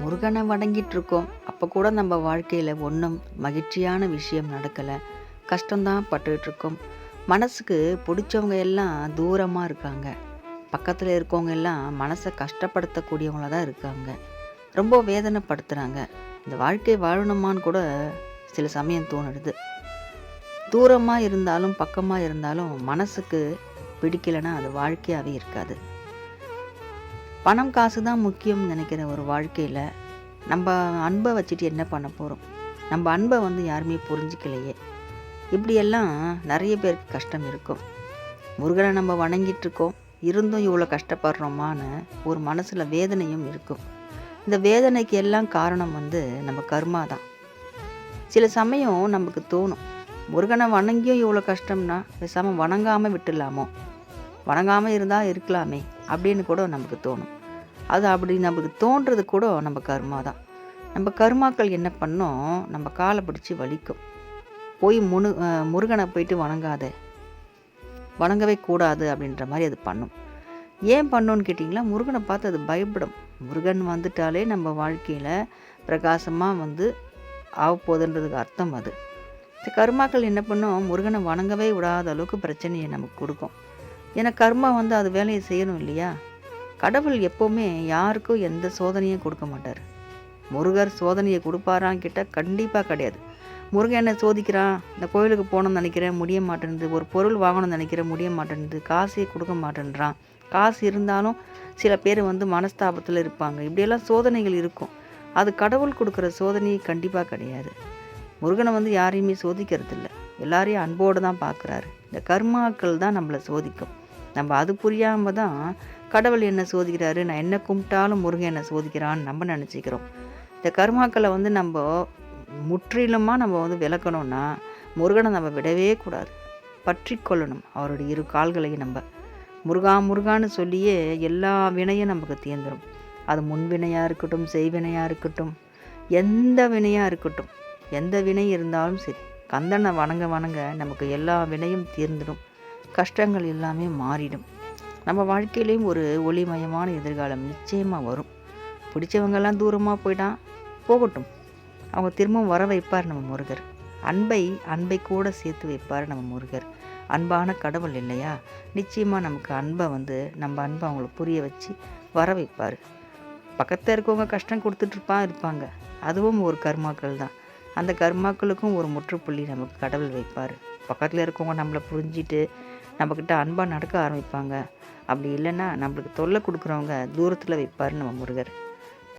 முருகனை வணங்கிட்டு இருக்கோம். அப்போ கூட நம்ம வாழ்க்கையில் ஒன்றும் மகிழ்ச்சியான விஷயம் நடக்கலை. கஷ்டம்தான் பட்டுக்கிட்டு இருக்கோம். மனசுக்கு பிடிச்சவங்க எல்லாம் தூரமாக இருக்காங்க. பக்கத்தில் இருக்கவங்க எல்லாம் மனசை கஷ்டப்படுத்தக்கூடியவங்கள தான் இருக்காங்க. ரொம்ப வேதனைப்படுத்துகிறாங்க. இந்த வாழ்க்கை வாழணுமான்னு கூட சில சமயம் தோணுது. தூரமாக இருந்தாலும் பக்கமாக இருந்தாலும் மனசுக்கு பிடிக்கலைன்னா அது வாழ்க்கையாகவே இருக்காது. பணம் காசு தான் முக்கியம்னு நினைக்கிற ஒரு வாழ்க்கையில் நம்ம அன்பை வச்சுட்டு என்ன பண்ண போகிறோம்? நம்ம அன்பை யாருமே புரிஞ்சிக்கலையே. இப்படியெல்லாம் நிறைய பேருக்கு கஷ்டம் இருக்கும். முருகனை நம்ம வணங்கிட்டுருக்கோம், இருந்தும் இவ்வளோ கஷ்டப்படுறோமான்னு ஒரு மனசில் வேதனையும் இருக்கும். இந்த வேதனைக்கு எல்லாம் காரணம் நம்ம கர்மா தான். சில சமயம் நமக்கு தோணும், முருகனை வணங்கியும் இவ்வளோ கஷ்டம்னா பேசாமல் வணங்காமல் விட்டுடலாமோ, வணங்காமல் இருந்தால் இருக்கலாமே அப்படின்னு கூட நமக்கு தோணும். அது அப்படி நமக்கு தோன்றது கூட நம்ம கர்மா தான். நம்ம கர்மாக்கள் என்ன பண்ணோம், நம்ம காலை பிடிச்சி வலிக்கும். போய் முருகனை போயிட்டு வணங்கவே கூடாது அப்படின்ற மாதிரி அது பண்ணும். ஏன் பண்ணோன்னு கேட்டிங்களா, முருகனை பார்த்து அது பயப்படும். முருகன் வந்துட்டாலே நம்ம வாழ்க்கையில் பிரகாசமாக ஆகப்போகுதுன்றதுக்கு அர்த்தம் அது. இந்த கர்மாக்கள் என்ன பண்ணும், முருகனை வணங்கவே விடாத அளவுக்கு பிரச்சனையை நமக்கு கொடுக்கும். ஏன்னா கர்மா அது வேலையை செய்யணும் இல்லையா. கடவுள் எப்போவுமே யாருக்கும் எந்த சோதனையும் கொடுக்க மாட்டார். முருகர் சோதனையை கொடுப்பாரான்னு கேட்டால் கண்டிப்பாக கிடையாது. முருகன் என்ன சோதிக்கிறான், இந்த கோயிலுக்கு போகணும்னு நினைக்கிறேன் முடிய மாட்டேன்து, ஒரு பொருள் வாங்கணும்னு நினைக்கிறேன் முடிய மாட்டேன்து, காசே கொடுக்க மாட்டேன்றான். காசு இருந்தாலும் சில பேர் மனஸ்தாபத்தில் இருப்பாங்க. இப்படியெல்லாம் சோதனைகள் இருக்கும். அது கடவுள் கொடுக்குற சோதனை கண்டிப்பாக கிடையாது. முருகனை யாரையுமே சோதிக்கிறது இல்லை, எல்லாரையும் அன்போடு தான் பார்க்குறாரு. இந்த கர்மாக்கள் தான் நம்மளை சோதிக்கும். நம்ம அது புரியாமல் தான் கடவுள் என்ன சோதிக்கிறாரு, நான் என்ன கும்பிட்டாலும் முருகன் என்ன சோதிக்கிறான்னு நம்ம நினச்சிக்கிறோம். இந்த கர்மாக்களை நம்ம முற்றிலுமாக நம்ம விளக்கணும்னா முருகனை நம்ம விடவே கூடாது, பற்றி கொள்ளணும். அவருடைய இரு கால்களையும் நம்ம முருகா முருகான்னு சொல்லியே எல்லா வினையும் நமக்கு தீர்ந்துடும். அது முன்வினையாக இருக்கட்டும், செய்வினையாக இருக்கட்டும், எந்த வினையாக இருக்கட்டும், எந்த வினை இருந்தாலும் சரி, கந்தனை வணங்க நமக்கு எல்லா வினையும் தீர்ந்துடும். கஷ்டங்கள் எல்லாமே மாறிடும். நம்ம வாழ்க்கையிலையும் ஒரு ஒளிமயமான எதிர்காலம் நிச்சயமாக வரும். பிடிச்சவங்கெல்லாம் தூரமாக போகட்டும், அவங்க திரும்பவும் வர வைப்பார் நம்ம முருகர். அன்பை கூட சேர்த்து வைப்பார் நம்ம முருகர். அன்பான கடவுள் இல்லையா, நிச்சயமாக நமக்கு அன்பை நம்ம அன்பை அவங்களுக்கு புரிய வச்சு வர வைப்பார். பக்கத்தில் இருக்கவங்க கஷ்டம் இருப்பாங்க, அதுவும் ஒரு கர்மாக்கள் தான். அந்த கர்மாக்களுக்கும் ஒரு முற்றுப்புள்ளி நமக்கு கடவுள் வைப்பார். பக்கத்தில் இருக்கவங்க நம்மளை புரிஞ்சிட்டு நம்மக்கிட்ட அன்பாக நடக்க ஆரம்பிப்பாங்க. அப்படி இல்லைன்னா நம்மளுக்கு தொல்லை கொடுக்குறவங்க தூரத்தில் வைப்பார் நம்ம முருகர்.